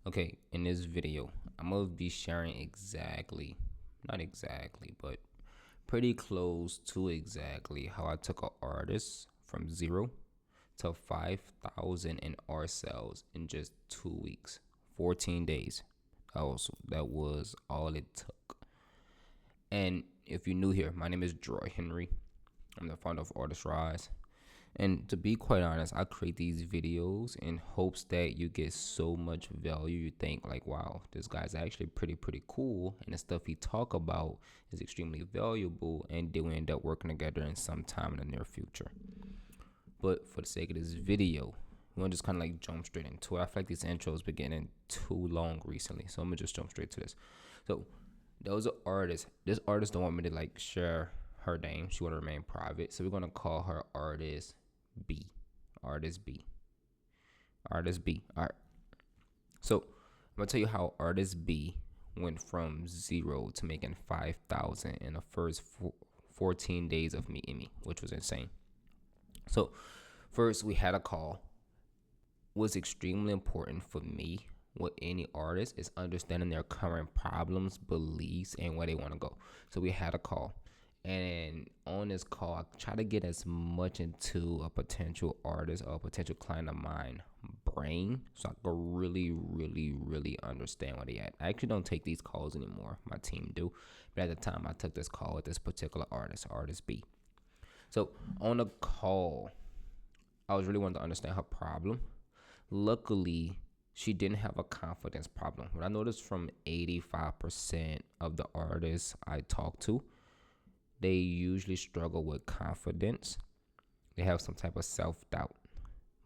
Okay, in this video, I'm gonna be sharing not exactly, but pretty close to exactly how I took an artist from zero to 5,000 in R sales in just 2 weeks, 14 days. That was all it took. And if you're new here, my name is Jaroid Henry. I'm the founder of Artist Rise. And to be quite honest, I create these videos in hopes that you get so much value. You think like, wow, this guy's actually pretty cool, and the stuff he talk about is extremely valuable, and they will end up working together in some time in the near future. But for the sake of this video, we're gonna just kind of like jump straight into it. I feel like these intros been getting too long recently, so I'm gonna just jump straight to this. So there was an artist. This artist don't want me to like share her name. She want to remain private, so we're gonna call her Artist B. Artist B. Artist B. All right. So I'm gonna tell you how Artist B went from zero to making 5,000 in the first 14 days of meeting me, which was insane. So first we had a call. What's extremely important for me with any artist is understanding their current problems, beliefs, and where they want to go. So we had a call. And on this call, I try to get as much into a potential artist or a potential client of mine brain so I can really understand where they at. I actually don't take these calls anymore. My team do. But at the time, I took this call with this particular artist, Artist B. So on the call, I was really wanting to understand her problem. Luckily, she didn't have a confidence problem. What I noticed from 85% of the artists I talk to, they usually struggle with confidence. They have some type of self-doubt.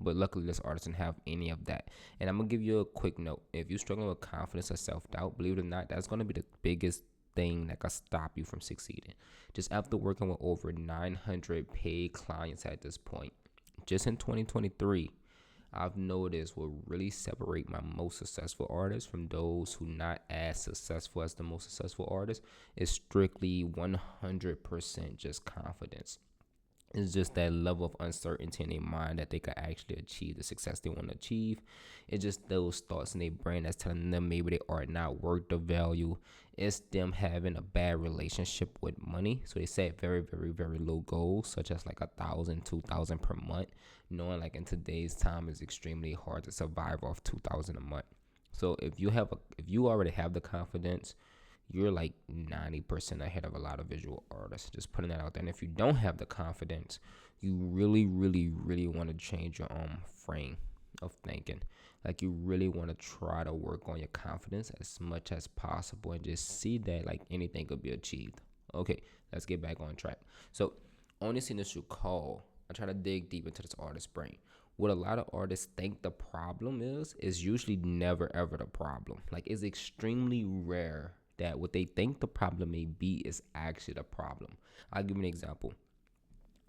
But luckily, this artist didn't have any of that. And I'm going to give you a quick note. If you're struggling with confidence or self-doubt, believe it or not, that's going to be the biggest thing that can stop you from succeeding. Just after working with over 900 paid clients at this point, just in 2023, I've noticed what really separate my most successful artists from those who not as successful as the most successful artists is strictly 100% just confidence. It's just that level of uncertainty in their mind that they could actually achieve the success they want to achieve. It's just those thoughts in their brain that's telling them maybe they are not worth the value. It's them having a bad relationship with money. So they set very low goals, such as like 1,000, 2,000 per month, knowing like in today's time it's extremely hard to survive off 2,000 a month. So if you already have the confidence, you're like 90% ahead of a lot of visual artists. Just putting that out there. And if you don't have the confidence, you really want to change your frame of thinking. Like you really want to try to work on your confidence as much as possible and just see that like anything could be achieved. Okay, let's get back on track. So on this initial call, I try to dig deep into this artist's brain. What a lot of artists think the problem is usually never ever the problem. Like it's extremely rare that what they think the problem may be is actually the problem. I'll give you an example.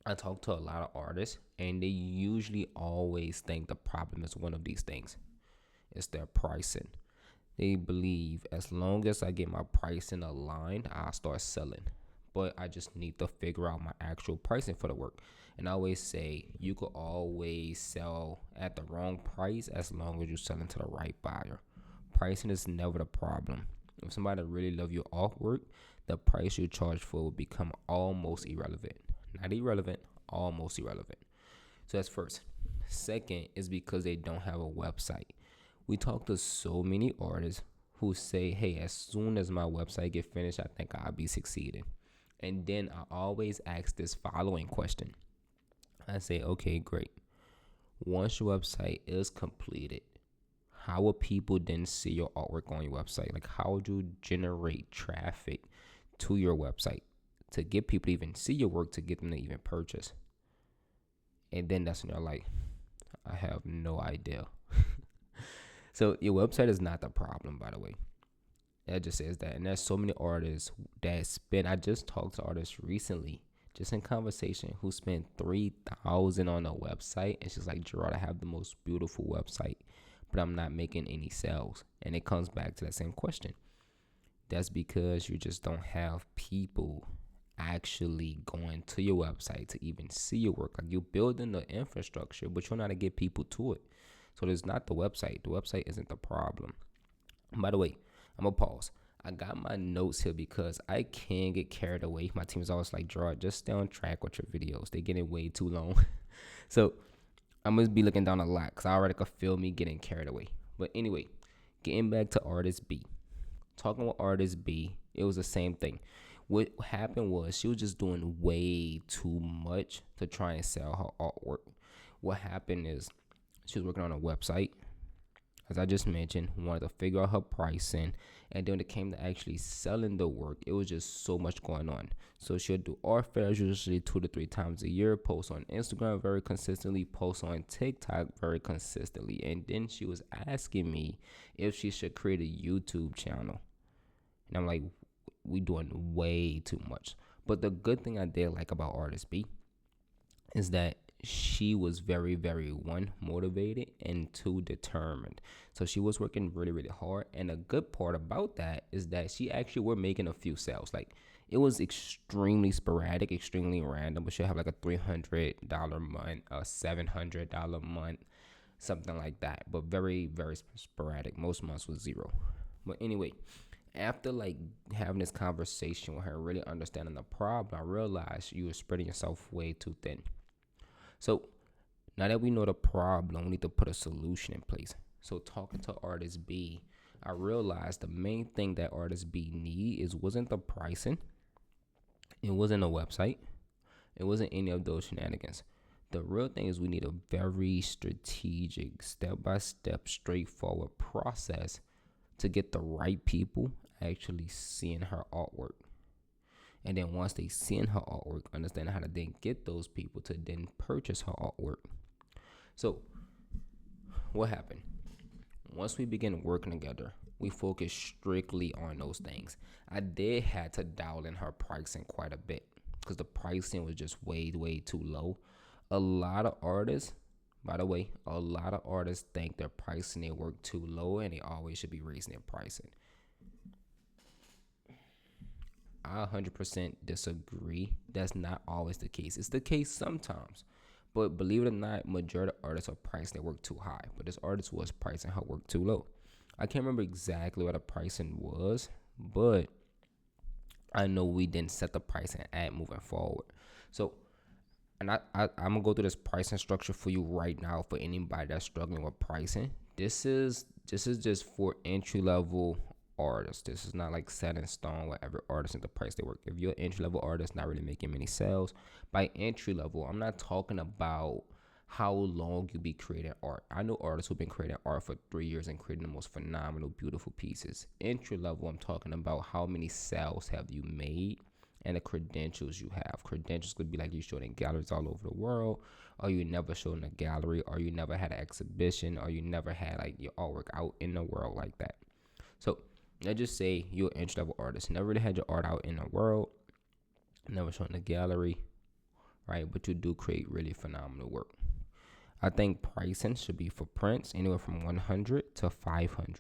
I talk to a lot of artists, and they usually always think the problem is one of these things. It's their pricing. They believe as long as I get my pricing aligned, I'll start selling. But I just need to figure out my actual pricing for the work. And I always say you could always sell at the wrong price as long as you're selling to the right buyer. Pricing is never the problem. If somebody really love your artwork, the price you charge for will become almost irrelevant. Not irrelevant, almost irrelevant. So that's first. Second is because they don't have a website. We talk to so many artists who say, hey, as soon as my website get finished, I think I'll be succeeding. And then I always ask this following question. I say, okay, great. Once your website is completed, how will people then see your artwork on your website? Like, how would you generate traffic to your website to get people to even see your work, to get them to even purchase? And then that's when you're like, I have no idea. So your website is not the problem, by the way. That just says that. And there's so many artists that spend, I just talked to artists recently, just in conversation, who spent $3,000 on a website. And she's like, Gerard, I have the most beautiful website, but I'm not making any sales. And it comes back to that same question. That's because you just don't have people actually going to your website to even see your work. Like you're building the infrastructure, but you're not to get people to it. So there's not the website. The website isn't the problem. By the way, I'm gonna pause. I got my notes here because I can get carried away. My team is always like, Jaroid, just stay on track with your videos. They getting way too long. So I'm gonna be looking down a lot because I already could feel me getting carried away. But anyway, getting back to artist B. Talking with artist B, it was the same thing. What happened was she was just doing way too much to try and sell her artwork. What happened is she was working on a website, as I just mentioned, wanted to figure out her pricing, and then when it came to actually selling the work, it was just so much going on. So she'll do art fairs usually 2 to 3 times a year, post on Instagram very consistently, post on TikTok very consistently, and then she was asking me if she should create a YouTube channel, and I'm like, we doing way too much. But the good thing I did like about Artist B is that she was very, very one motivated and two determined. So she was working really, really hard. And the good part about that is that she actually were making a few sales. Like it was extremely sporadic, extremely random, but she'll have like a $300 month, a $700 month, something like that. But very, very sporadic. Most months was zero. But anyway, after like having this conversation with her, really understanding the problem, I realized you were spreading yourself way too thin. So now that we know the problem, we need to put a solution in place. So talking to artist B, I realized the main thing that artist B need is wasn't the pricing, it wasn't a website, it wasn't any of those shenanigans. The real thing is we need a very strategic, step-by-step, straightforward process to get the right people actually seeing her artwork. And then once they seen her artwork, understand how to then get those people to then purchase her artwork. So what happened? Once we begin working together, we focus strictly on those things. I did had to dial in her pricing quite a bit because the pricing was just way, way too low. A lot of artists, by the way, a lot of artists think they're pricing their work too low and they always should be raising their pricing. I 100% disagree. That's not always the case. It's the case sometimes. But believe it or not, majority of artists are pricing their work too high. But this artist was pricing her work too low. I can't remember exactly what the pricing was, but I know we didn't set the pricing at moving forward. So, and I'm going to go through this pricing structure for you right now for anybody that's struggling with pricing. This is just for entry level artists. This is not like set in stone where every artist and the price they work. If you're an entry level artist not really making many sales, by entry level, I'm not talking about how long you be creating art. I know artists who've been creating art for 3 years and creating the most phenomenal, beautiful pieces. Entry level, I'm talking about how many sales have you made and the credentials you have. Credentials could be like you showed in galleries all over the world, or you never showed in a gallery, or you never had an exhibition, or you never had like your artwork out in the world like that. So let's just say you're an entry level artist, never really had your art out in the world, never shown in a gallery, right? But you do create really phenomenal work. I think pricing should be for prints anywhere from 100 to 500.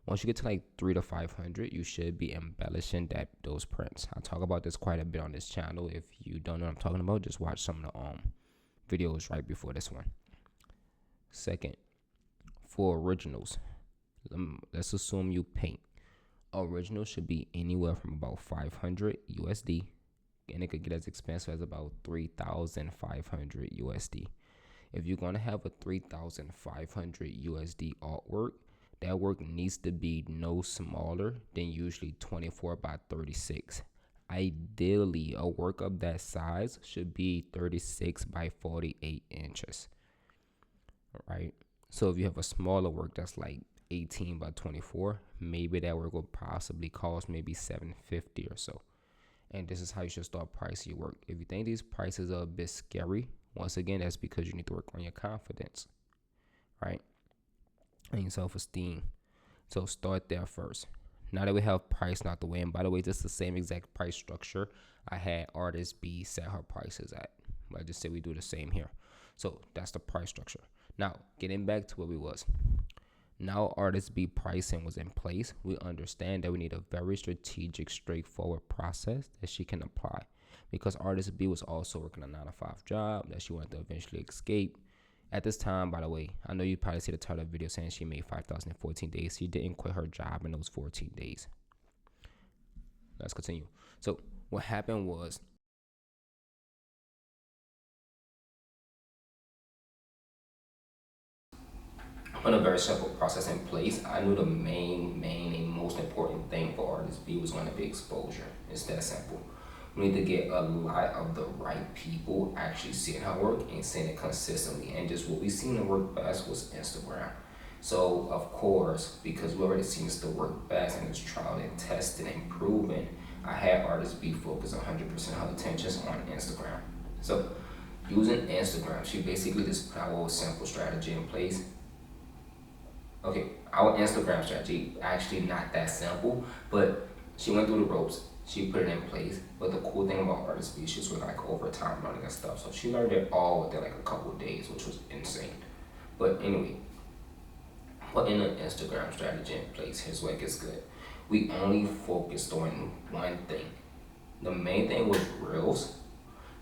Once you get to like 3 to 500, you should be embellishing those prints. I talk about this quite a bit on this channel. If you don't know what I'm talking about, just watch some of the videos right before this one. Second, for originals, let's assume you paint. Original should be anywhere from about 500 USD, and it could get as expensive as about 3,500 USD. If you're going to have a 3,500 USD artwork, that work needs to be no smaller than usually 24 by 36. Ideally, a work of that size should be 36 by 48 inches, right? So if you have a smaller work that's like 18 by 24, maybe that work will possibly cost maybe $750 or so. And this is how you should start pricing your work. If you think these prices are a bit scary, once again, that's because you need to work on your confidence, right? And your self-esteem. So start there first. Now that we have price not the way, and by the way, this is the same exact price structure I had artist B set her prices at. I just said we do the same here. So that's the price structure. Now, getting back to where we was. Now artist B pricing was in place. We understand that we need a very strategic, straightforward process that she can apply. Because artist B was also working a 9 to 5 job that she wanted to eventually escape. At this time, by the way, I know you probably see the title of the video saying she made 5,000 in 14 days. She didn't quit her job in those 14 days. Let's continue. So what happened was, put a very simple process in place. I knew the main and most important thing for artist B was going to be exposure. It's that simple. We need to get a lot of the right people actually seeing her work and seeing it consistently. And just what we seen to work best was Instagram. So of course, because we already seen this to work best and it's trial and tested and proven, I had artist B focus 100% of her attention on Instagram. So using Instagram, she basically just put our simple strategy in place. Okay, our Instagram strategy actually not that simple, but she went through the ropes. She put it in place. But the cool thing about artist B, she's with like overtime learning and stuff. So she learned it all within like a couple of days, which was insane. But anyway, putting an Instagram strategy in place, here's where it gets good. We only focused on one thing. The main thing was reels,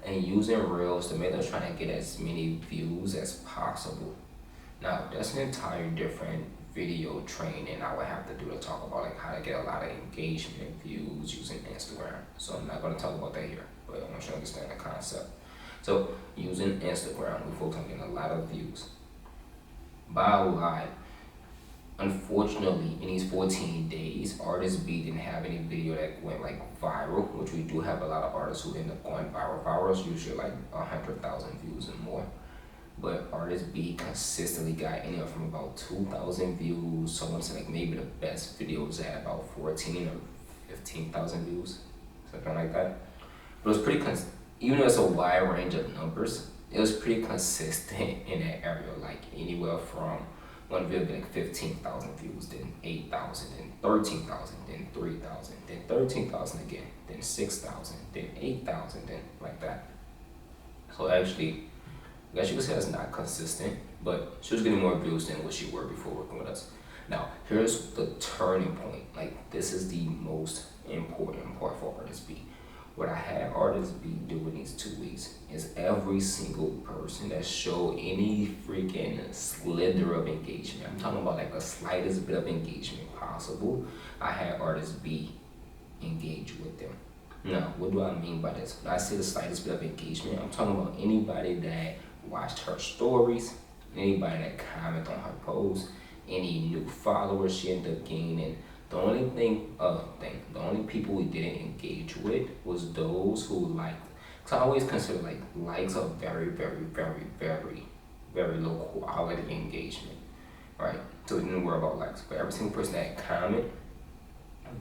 and using reels to make us trying to get as many views as possible. Now that's an entire different video training I would have to do to talk about like how to get a lot of engagement and views using Instagram. So I'm not going to talk about that here, but I want you to understand the concept. So using Instagram, we focus on getting a lot of views. By a lot, unfortunately, in these 14 days, artist B didn't have any video that went like viral, which we do have a lot of artists who end up going viral. Viral is usually like 100,000 views and more. But artist B consistently got anywhere from about 2,000 views. Someone said like maybe the best video was at about 14 or 15,000 views, something like that. But it was pretty even though it's a wide range of numbers, it was pretty consistent in that area, like anywhere from one video like 15,000 views, then 8,000, then 13,000, then 3,000, then 13,000 again, then 6,000, then 8,000, then like that. So actually, I guess you could say that's not consistent, but she was getting more views than what she were before working with us. Now, here's the turning point. Like, this is the most important part for artist B. What I had artist B do in these 2 weeks is every single person that showed any freaking slither of engagement. I'm talking about like the slightest bit of engagement possible. I had artist B engage with them. Now, what do I mean by this? When I say the slightest bit of engagement, I'm talking about anybody that watched her stories, anybody that commented on her posts, any new followers she ended up gaining. The only the only people we didn't engage with was those who liked. Cause I always consider like likes are very, very, very, very, very low quality engagement, right? So we didn't worry about likes, but every single person that commented,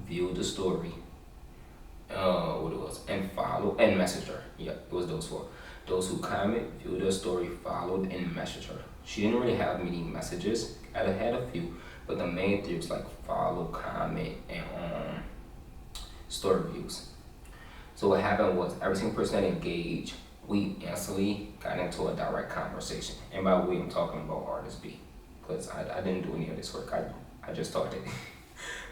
viewed the story, what it was, and followed and messaged her. Yeah, it was those four. Those who comment, viewed her story, followed, and messaged her. She didn't really have many messages. I had a few, but the main three was like follow, comment, and story views. So what happened was every single person that engaged, we instantly got into a direct conversation. And by we, I'm talking about artist B, because I didn't do any of this work. I just started.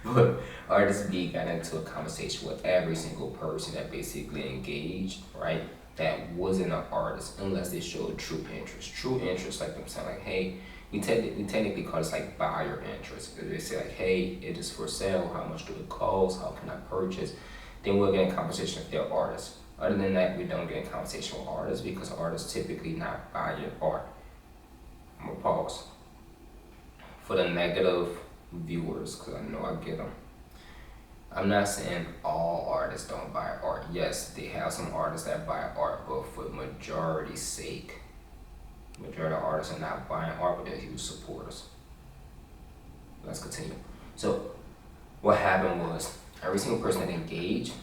But artist B got into a conversation with every single person that basically engaged, right? That wasn't an artist unless they showed true interest. True interest, like them saying like, hey, we technically call this like buyer interest. They say like, hey, it is for sale. How much do it cost? How can I purchase? Then we'll get in conversation with their artists. Other than that, we don't get in conversation with artists because artists typically not buy your art. I'm gonna pause for the negative viewers because I know I get them. I'm not saying all artists don't buy art. Yes, they have some artists that buy art, but for majority's sake, majority of artists are not buying art, but they're huge supporters. Let's continue. So what happened was every single person that engaged,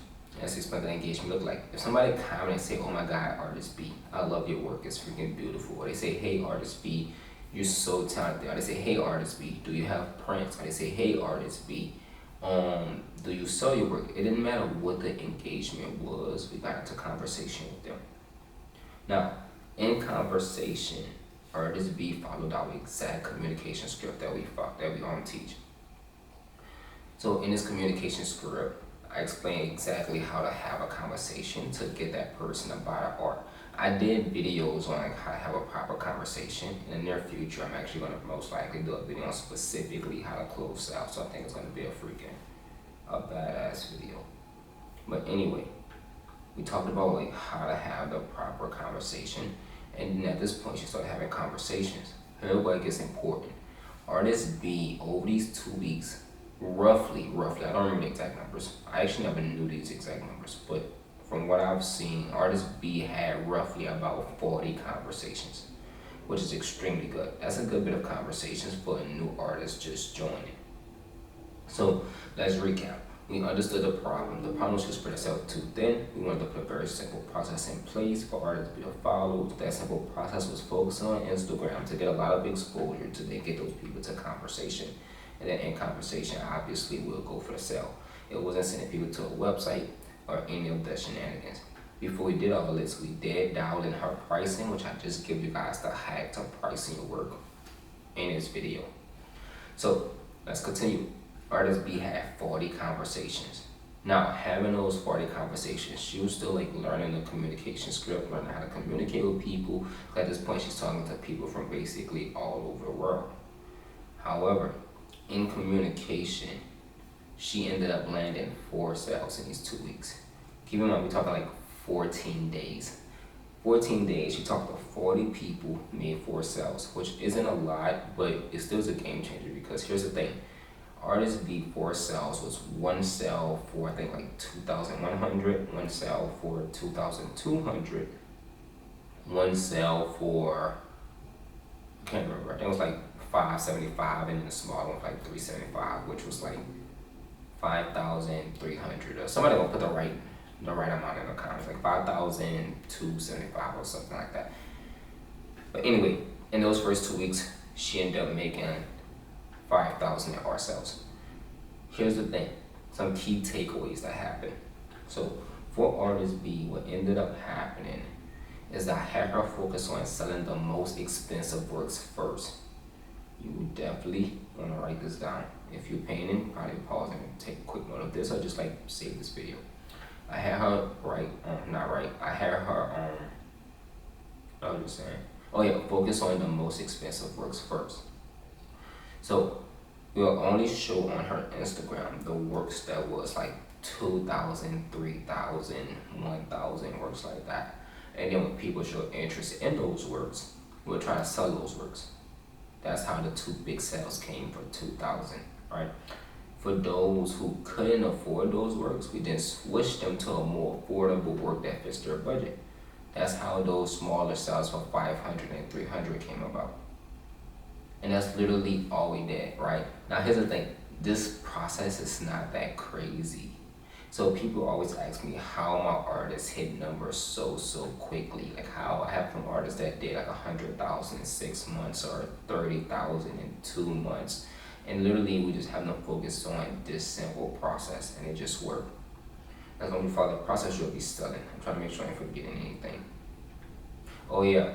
let's explain what that engagement looked like. If somebody comment and say, oh my God, artist B, I love your work, it's freaking beautiful. Or they say, hey, artist B, you're so talented. Or they say, hey, artist B, do you have prints? Or they say, hey, artist B, do you sell your work? It didn't matter what the engagement was, we got into conversation with them. Now, in conversation, artist B followed our exact communication script that we teach. So in this communication script, I explain exactly how to have a conversation to get that person to buy the art. I did videos on like how to have a proper conversation. In the near future, I'm actually going to most likely do a video on specifically how to close sales. So I think it's going to be a badass video. But anyway, we talked about like how to have the proper conversation, and then at this point, she started having conversations. Here's what gets important. Artist B over these 2 weeks, roughly, I don't remember the exact numbers. I actually never knew these exact numbers, but from what I've seen, artist B had roughly about 40 conversations, which is extremely good. That's a good bit of conversations for a new artist just joining. So let's recap. We understood the problem. The problem was to spread itself too thin. We wanted to put a very simple process in place for artists to be followed. That simple process was focused on Instagram to get a lot of exposure to then get those people to conversation. And then in conversation, obviously, we'll go for the sale. It wasn't sending people to a website or any of the shenanigans. Before we did all this, we did dial in her pricing, which I just give you guys the hack to pricing your work in this video. So let's continue. Artist B had 40 conversations. Now, having those 40 conversations, she was still like learning the communication script, learning how to communicate with people. At this point, she's talking to people from basically all over the world. However, in communication, she ended up landing 4 sales in these 2 weeks. Keep in mind, we're talking like 14 days. 14 days, she talked to 40 people, made 4 sales, which isn't a lot, but it still is a game changer because here's the thing. Artist B 4 sales was 1 sale for I think like 2,100, 1 sale for 2,200, 1 sale for I can't remember. I think it was like 575, and then the small one was like 375, which was like 5,300. Or somebody gonna put the right amount in the comments, like 5,275 or something like that. But anyway, in those first 2 weeks, she ended up making 5,000 in our sales. Here's the thing, some key takeaways that happened. So for artist B, what ended up happening is that I had her focus on selling the most expensive works first. You definitely want to write this down. If you're painting, probably pause and take a quick note of this, or just like save this video. I had her I was just saying. Oh yeah, focus on the most expensive works first. So we'll only show on her Instagram the works that was like 2,000, 3,000, 1,000 works like that. And then when people show interest in those works, we'll try to sell those works. That's how the 2 big sales came for 2,000, right? For those who couldn't afford those works, we then switched them to a more affordable work that fits their budget. That's how those smaller sales for 500 and 300 came about. And that's literally all we did, right? Now here's the thing, this process is not that crazy. So people always ask me how my artists hit numbers so quickly. Like how I have some artists that did like 100,000 in 6 months or 30,000 in 2 months. And literally we just have them focus on this simple process and it just worked. As long as you follow the process, you'll be selling. I'm trying to make sure I ain't forgetting anything. Oh yeah,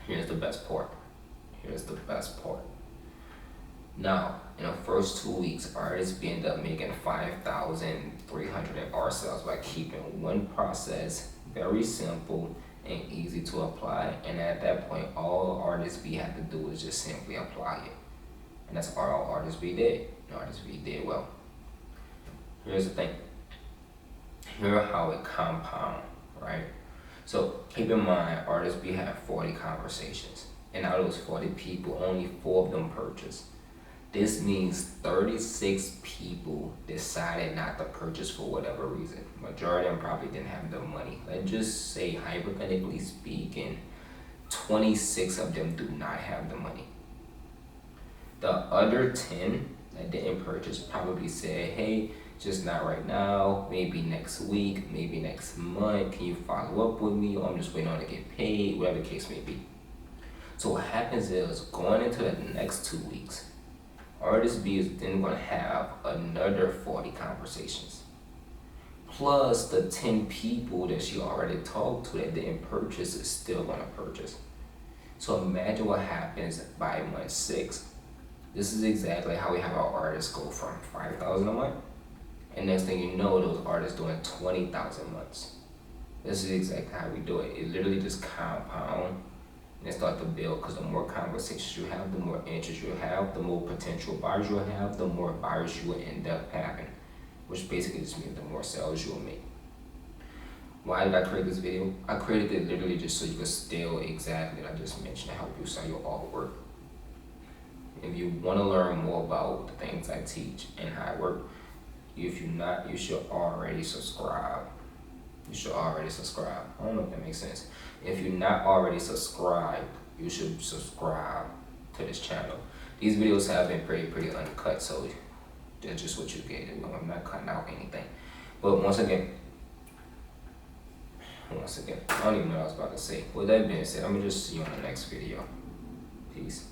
here's the best part. Now, in the first 2 weeks, artists ended up making 5,300 in our sales by keeping one process very simple and easy to apply. And at that point, all artists B had to do was just simply apply it. And that's all artists B did. And artists B did well. Here's the thing. Here's how it compounds, right? So keep in mind, artists B had 40 conversations. And out of those 40 people, only 4 of them purchased. This means 36 people decided not to purchase for whatever reason. Majority of them probably didn't have the money. Let's just say, hypothetically speaking, 26 of them do not have the money. The other 10 that didn't purchase probably said, hey, just not right now, maybe next week, maybe next month, can you follow up with me, or I'm just waiting on to get paid, whatever the case may be. So what happens is, going into the next 2 weeks, artist B is then going to have another 40 conversations. Plus the 10 people that she already talked to that didn't purchase is still going to purchase. So imagine what happens by month 6. This is exactly how we have our artists go from 5,000 a month. And next thing you know, those artists doing 20,000 months. This is exactly how we do it. It literally just compound and start to build, because the more conversations you have, the more interest you have, the more potential buyers you'll have, the more buyers you will end up having, which basically just means the more sales you'll make. Why did I create this video? I created it literally just so you could steal exactly what I just mentioned to help you sell your artwork. If you want to learn more about the things I teach and how I work, if you're not, you should already subscribe. You should already subscribe. I don't know if that makes sense. If you're not already subscribed, you should subscribe to this channel. These videos have been pretty uncut, so that's just what you get. I'm not cutting out anything. But once again, I don't even know what I was about to say. With that being said, I'm gonna just see you on the next video. Peace.